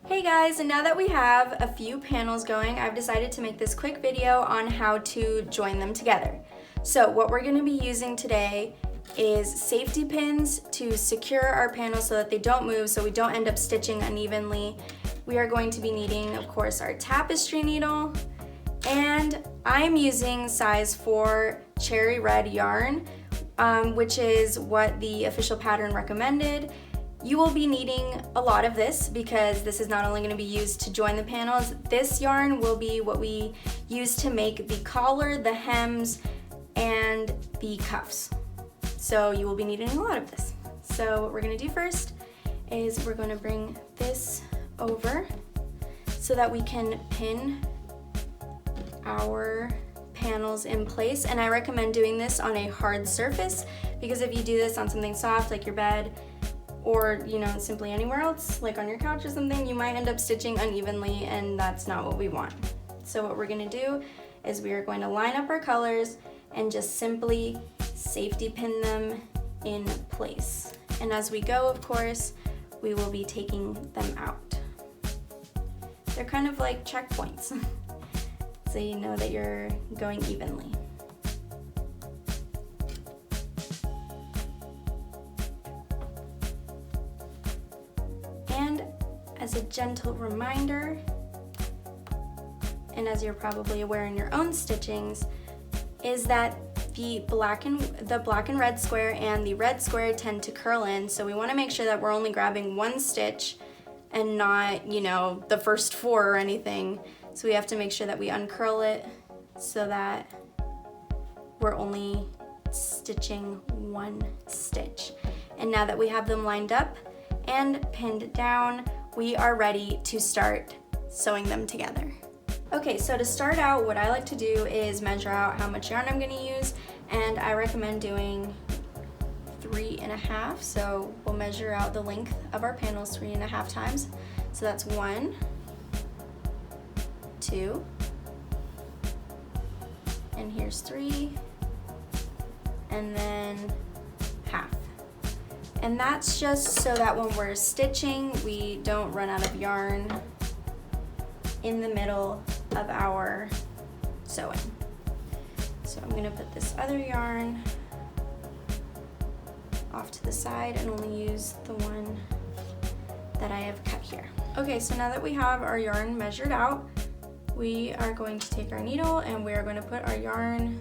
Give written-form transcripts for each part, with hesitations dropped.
Hey guys, and now that we have a few panels going, I've decided to make this quick video on how to join them together. So what we're going to be using today is safety pins to secure our panels so that they don't move, so we don't end up stitching unevenly. We are going to be needing, of course, our tapestry needle, and I'm using size 4 cherry red yarn, which is what the official pattern recommended. You will be needing a lot of this because this is not only going to be used to join the panels, this yarn will be what we use to make the collar, the hems, and the cuffs. So you will be needing a lot of this. So what we're going to do first is we're going to bring this over so that we can pin our panels in place. And I recommend doing this on a hard surface because if you do this on something soft like your bed, or simply anywhere else, like on your couch or something, you might end up stitching unevenly, and that's not what we want. So what we're gonna do is we are going to line up our colors and just simply safety pin them in place. And as we go, of course, we will be taking them out. They're kind of like checkpoints, so you know that you're going evenly. And as a gentle reminder, and as you're probably aware in your own stitchings, is that the black and red square and the red square tend to curl in, so we want to make sure that we're only grabbing one stitch and not, the first 4 or anything. So we have to make sure that we uncurl it so that we're only stitching one stitch. And now that we have them lined up and pinned down, we are ready to start sewing them together. Okay, so to start out, what I like to do is measure out how much yarn I'm going to use, and I recommend doing 3.5. So we'll measure out the length of our panels 3.5 times. So that's 1, 2, and here's 3, and then half. And that's just so that when we're stitching, we don't run out of yarn in the middle of our sewing. So I'm gonna put this other yarn off to the side and only use the one that I have cut here. Okay, so now that we have our yarn measured out, we are going to take our needle and we are going to put our yarn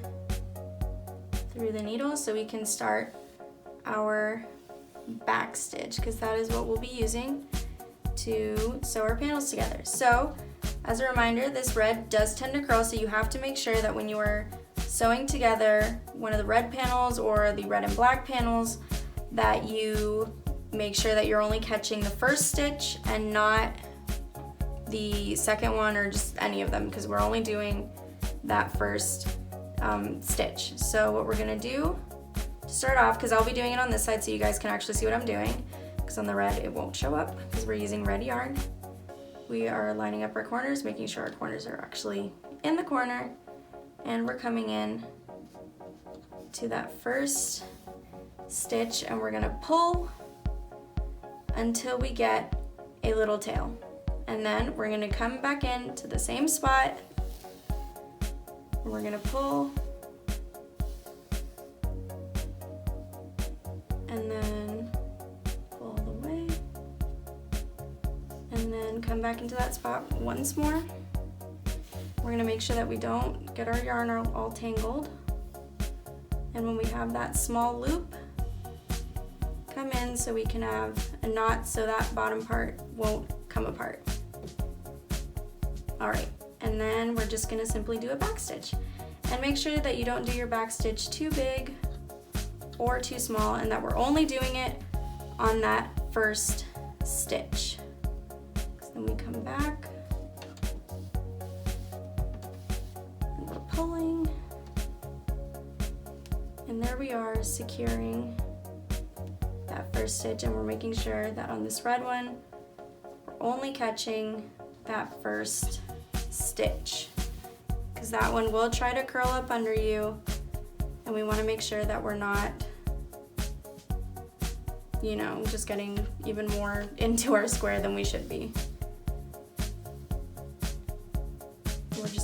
through the needle so we can start our back stitch, because that is what we'll be using to sew our panels together. So as a reminder, this red does tend to curl, so you have to make sure that when you are sewing together one of the red panels or the red and black panels, that you make sure that you're only catching the first stitch and not the second one or just any of them, because we're only doing that first stitch. So what we're gonna do to start off, because I'll be doing it on this side so you guys can actually see what I'm doing, because on the red it won't show up because we're using red yarn. We are lining up our corners, making sure our corners are actually in the corner, and we're coming in to that first stitch and we're gonna pull until we get a little tail. And then we're gonna come back in to the same spot and we're gonna pull, and then pull all the way, and then come back into that spot once more. We're gonna make sure that we don't get our yarn all tangled. And when we have that small loop, come in so we can have a knot so that bottom part won't come apart. All right, and then we're just gonna simply do a back stitch. And make sure that you don't do your back stitch too big or too small, and that we're only doing it on that first stitch. So then we come back and we're pulling, and there we are securing that first stitch, and we're making sure that on this red one we're only catching that first stitch, because that one will try to curl up under you, and we want to make sure that we're not just getting even more into our square than we should be.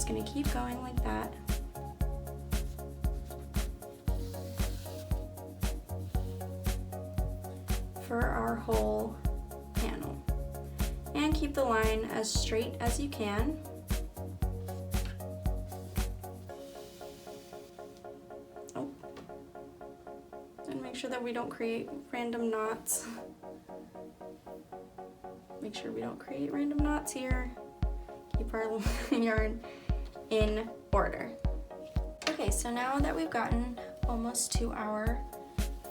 gonna keep going like that. For our whole panel. And keep the line as straight as you can. Oh. And make sure that we don't create random knots. Make sure we don't create random knots here. Keep our yarn in order. Okay, so now that we've gotten almost to our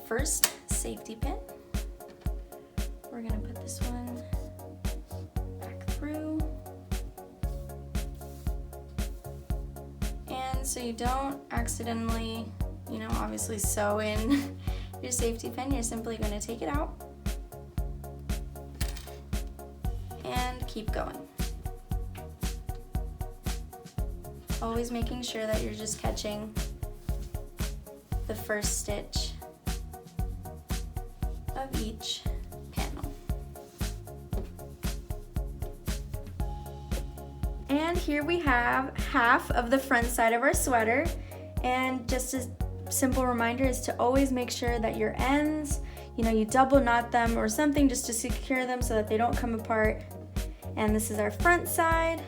first safety pin, we're gonna put this one back through. And so you don't accidentally, obviously sew in your safety pin, you're simply gonna take it out and keep going. Always making sure that you're just catching the first stitch of each panel. And here we have half of the front side of our sweater. And just a simple reminder is to always make sure that your ends, you double knot them or something just to secure them so that they don't come apart. And this is our front side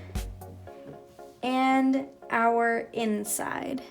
and our inside.